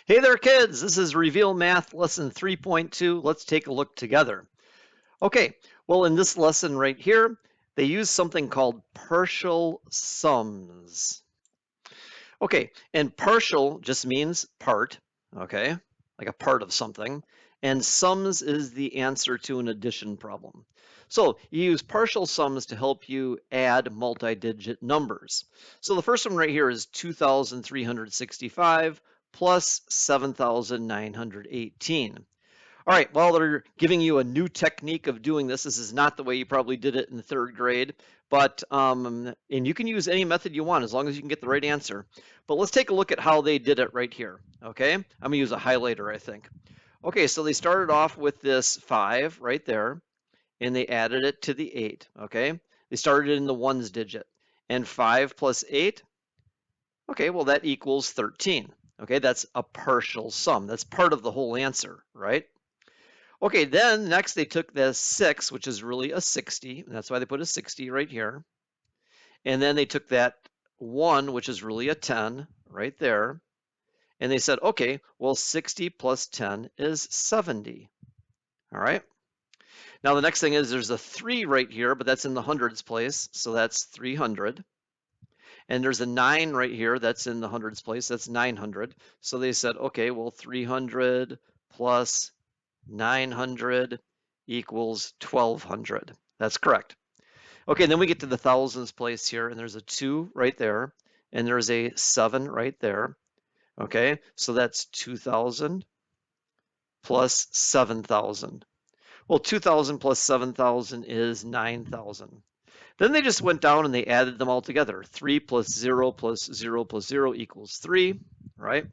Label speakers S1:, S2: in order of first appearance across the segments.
S1: Hey there, kids. This is Reveal Math Lesson 3.2. Let's take a look together. Okay, well, in this lesson right here, they use something called partial sums. Okay, and partial just means part, okay, like a part of something. And sums is the answer to an addition problem. So you use partial sums to help you add multi-digit numbers. So the first one right here is 2,365 plus 7,918. All right, well, they're giving you a new technique of doing this. This is not the way you probably did it in the third grade, but and you can use any method you want as long as you can get the right answer. But let's take a look at how they did it right here, okay? I'm gonna use a highlighter, I think. Okay, so they started off with this 5 right there, and they added it to the 8, okay? They started in the ones digit, and 5 plus 8, okay, well, that equals 13, okay? That's a partial sum. That's part of the whole answer, right? Okay, then next they took the 6, which is really a 60, and that's why they put a 60 right here. And then they took that 1, which is really a 10, right there. And they said, okay, well, 60 plus 10 is 70. All right. Now the next thing is there's a 3 right here, but that's in the hundreds place, so that's 300. And there's a 9 right here, that's in the hundreds place, that's 900. So they said, okay, well, 300 plus 900 equals 1200. That's correct. Okay, then we get to the thousands place here, and there's a 2 right there, and there's a 7 right there. Okay, so that's 2,000 plus 7,000. Well, 2,000 plus 7,000 is 9,000. Then they just went down and they added them all together. 3 plus 0 plus 0 plus 0 equals 3, right?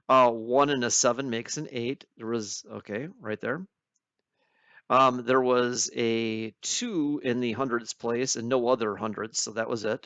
S1: 1 and a 7 makes an 8. There was, okay, right there. There was a 2 in the hundreds place and no other hundreds, so that was it.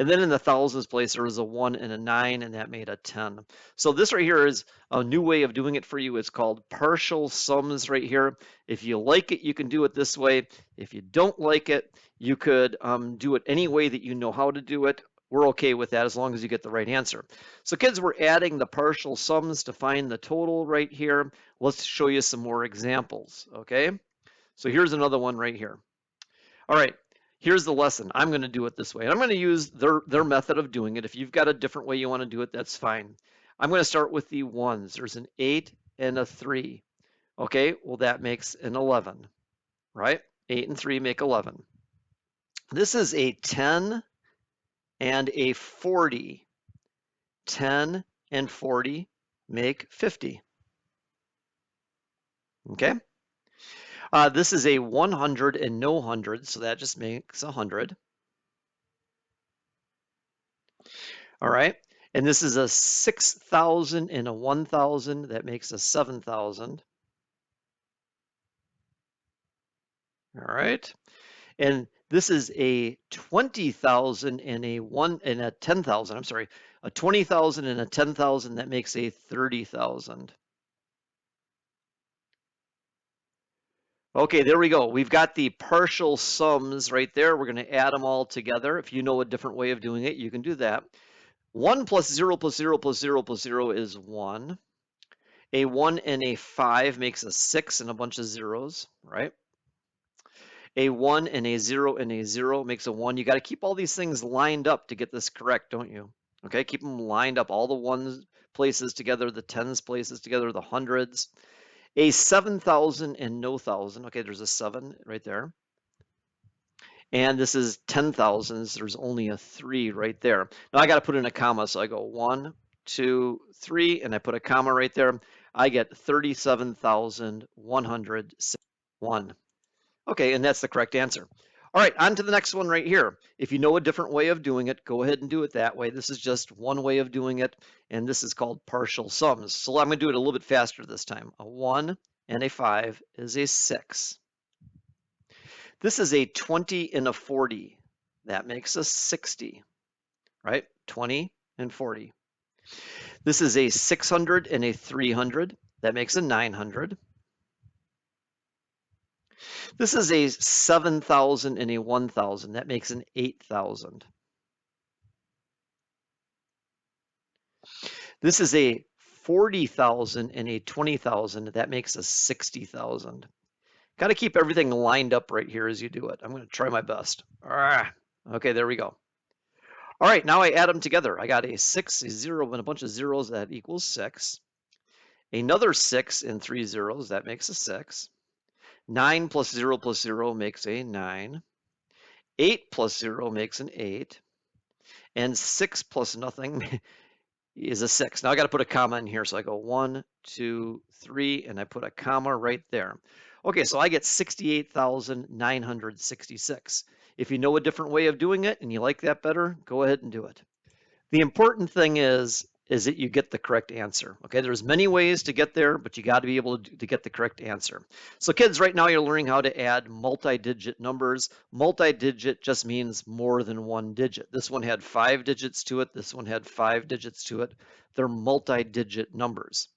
S1: And then in the thousands place, there was a 1 and a 9, and that made a 10. So this right here is a new way of doing it for you. It's called partial sums right here. If you like it, you can do it this way. If you don't like it, you could do it any way that you know how to do it. We're okay with that as long as you get the right answer. So kids, we're adding the partial sums to find the total right here. Let's show you some more examples, okay? So here's another one right here. All right, here's the lesson. I'm going to do it this way. And I'm going to use their method of doing it. If you've got a different way you want to do it, that's fine. I'm going to start with the ones. There's an 8 and a 3. Okay, well, that makes an 11, right? 8 and 3 make 11. This is a 10 and a 40. 10 and 40 make 50. Okay. This is a 100 and no 100, so that just makes 100. All right. And this is a 6,000 and a 1,000. That makes a 7,000. All right. And this is a 20,000 and a 10,000. I'm sorry, a 20,000 and a 10,000. That makes a 30,000. Okay, there we go. We've got the partial sums right there. We're going to add them all together. If you know a different way of doing it, you can do that. 1 plus 0 plus 0 plus 0 plus 0 is 1. A 1 and a 5 makes a 6 and a bunch of zeros, right? A 1 and a 0 makes a 1. You got to keep all these things lined up to get this correct, don't you? Okay, keep them lined up. All the ones places together, the tens places together, the hundreds. A 7,000 and no 1,000. Okay, there's a 7 right there. And this is 10,000s. There's only a 3 right there. Now I got to put in a comma, so I go 1, 2, 3, and I put a comma right there. I get 37,161. Okay, and that's the correct answer. All right, on to the next one right here. If you know a different way of doing it, go ahead and do it that way. This is just one way of doing it, and this is called partial sums. So I'm going to do it a little bit faster this time. A 1 and a 5 is a 6. This is a 20 and a 40. That makes a 60, right? 20 and 40. This is a 600 and a 300. That makes a 900. This is a 7,000 and a 1,000. That makes an 8,000. This is a 40,000 and a 20,000, that makes a 60,000. Got to keep everything lined up right here as you do it. I'm going to try my best. Okay, there we go. All right, now I add them together. I got a 6, a 0, and a bunch of zeros. That equals 6. Another 6 and 3 zeros. That makes a 6. 9 plus 0 makes a 9. 8 plus 0 makes an 8. And 6 plus nothing is a 6. Now I got to put a comma in here. So I go 1, 2, 3, and I put a comma right there. Okay, so I get 68,966. If you know a different way of doing it and you like that better, go ahead and do it. The important thing is that you get the correct answer. Okay, there's many ways to get there, but you got to be able to get the correct answer. So kids, right now you're learning how to add multi-digit numbers. Multi-digit just means more than one digit. This one had 5 digits to it. This one had 5 digits to it. They're multi-digit numbers.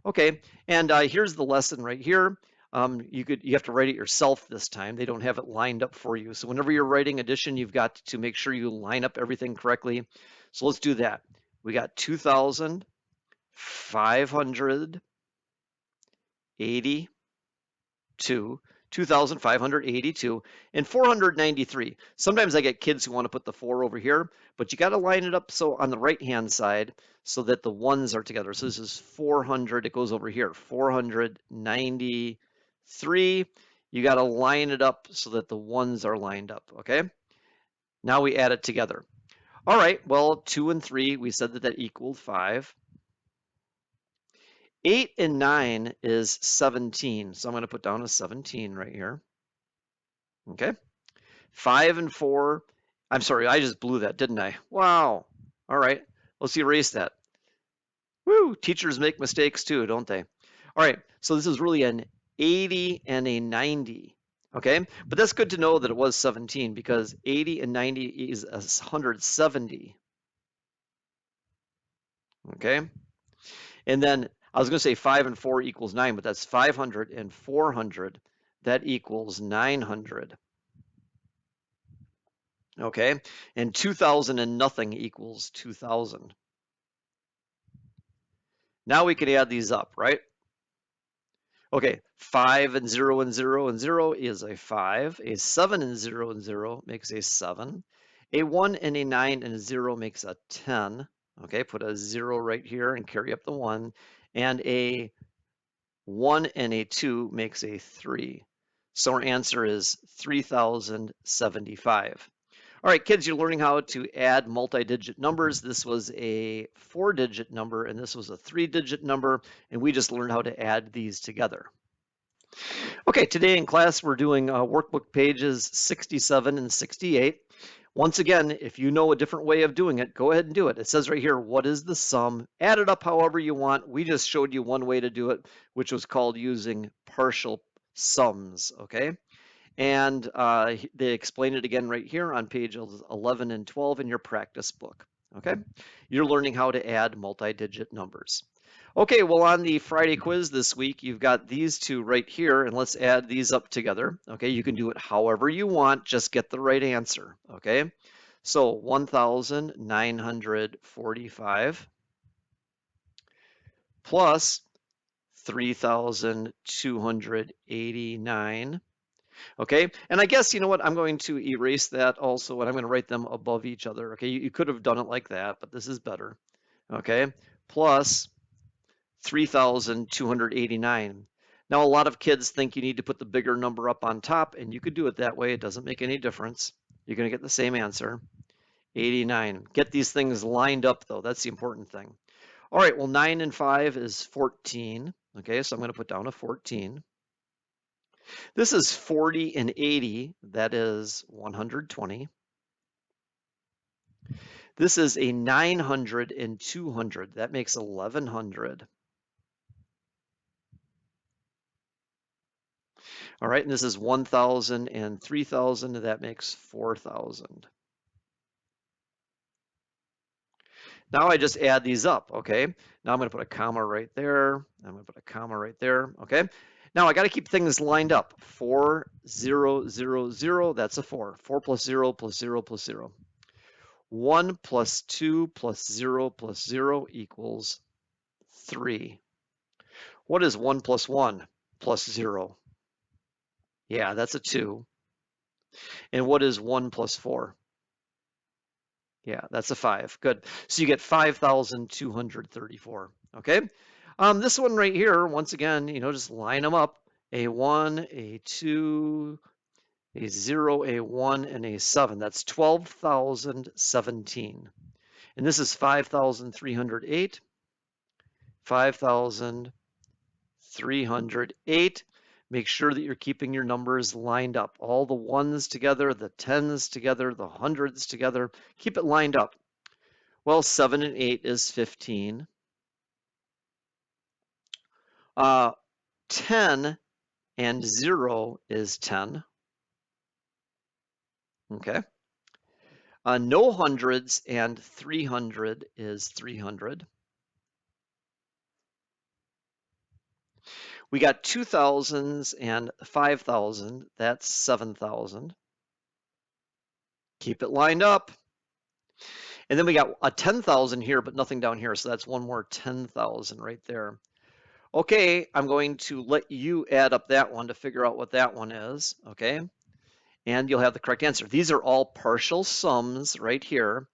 S1: Okay, and here's the lesson right here. You have to write it yourself this time. They don't have it lined up for you. So whenever you're writing addition, you've got to make sure you line up everything correctly. So let's do that. We got 2,582, 2,582, and 493. Sometimes I get kids who want to put the 4 over here, but you got to line it up so on the right-hand side so that the ones are together. So this is 400. It goes over here, 493. You got to line it up so that the ones are lined up, okay? Now we add it together. All right, well, 2 and 3, we said that equaled 5. 8 and 9 is 17, so I'm going to put down a 17 right here. Okay. 5 and 4, I'm sorry, I just blew that, didn't I? Wow. All right, let's erase that. Woo, teachers make mistakes too, don't they? All right, so this is really an 80 and a 90. Okay, but that's good to know that it was 17 because 80 and 90 is 170. Okay, and then I was going to say 5 and 4 equals 9, but that's 500 and 400. That equals 900. Okay, and 2,000 and nothing equals 2,000. Now we can add these up, right? Okay, 5 and 0 and 0 and 0 is a 5. A 7 and 0 and 0 makes a 7. A 1 and a 9 and a 0 makes a 10. Okay, put a 0 right here and carry up the 1. And a 1 and a 2 makes a 3. So our answer is 3,075. All right, kids, you're learning how to add multi-digit numbers. This was a 4-digit number, and this was a 3-digit number, and we just learned how to add these together. Okay, today in class, we're doing workbook pages 67 and 68. Once again, if you know a different way of doing it, go ahead and do it. It says right here, what is the sum? Add it up however you want. We just showed you one way to do it, which was called using partial sums, okay? And they explain it again right here on pages 11 and 12 in your practice book, okay? You're learning how to add multi-digit numbers. Okay, well, on the Friday quiz this week, you've got these two right here, and let's add these up together, okay? You can do it however you want, just get the right answer, okay? So 1,945 plus 3,289. Okay, and I guess, you know what, I'm going to erase that also, and I'm going to write them above each other. Okay, you could have done it like that, but this is better. Okay, plus 3,289. Now, a lot of kids think you need to put the bigger number up on top, and you could do it that way. It doesn't make any difference. You're going to get the same answer, 89. Get these things lined up, though. That's the important thing. All right, well, 9 and 5 is 14. Okay, so I'm going to put down a 14. This is 40 and 80, that is 120. This is a 900 and 200, that makes 1,100. All right, and this is 1,000 and 3,000, that makes 4,000. Now I just add these up, okay? Now I'm gonna put a comma right there. I'm gonna put a comma right there, okay? Now I gotta keep things lined up. 4, 0, 0, 0, that's a 4. 4 plus 0 plus 0 plus 0. 1 plus 2 plus 0 plus 0 equals 3. What is 1 plus 1 plus 0? Yeah, that's a 2. And what is 1 plus 4? Yeah, that's a 5. Good. So you get 5,234. Okay. This one right here, once again, just line them up. A1, A2, A0, A1, and A7. That's 12,017. And this is 5,308, 5,308. Make sure that you're keeping your numbers lined up. All the ones together, the tens together, the hundreds together. Keep it lined up. Well, 7 and 8 is 15. 10 and 0 is 10. Okay. No hundreds and 300 is 300. We got 2,000s and 5,000. That's 7,000. Keep it lined up. And then we got a 10,000 here, but nothing down here. So that's one more 10,000 right there. Okay, I'm going to let you add up that one to figure out what that one is. Okay. And you'll have the correct answer. These are all partial sums right here,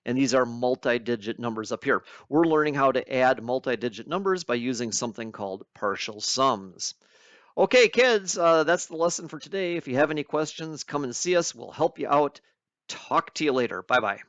S1: and these are multi-digit numbers up here. We're learning how to add multi-digit numbers by using something called partial sums. Okay, kids, that's the lesson for today. If you have any questions, come and see us. We'll help you out. Talk to you later. Bye-bye.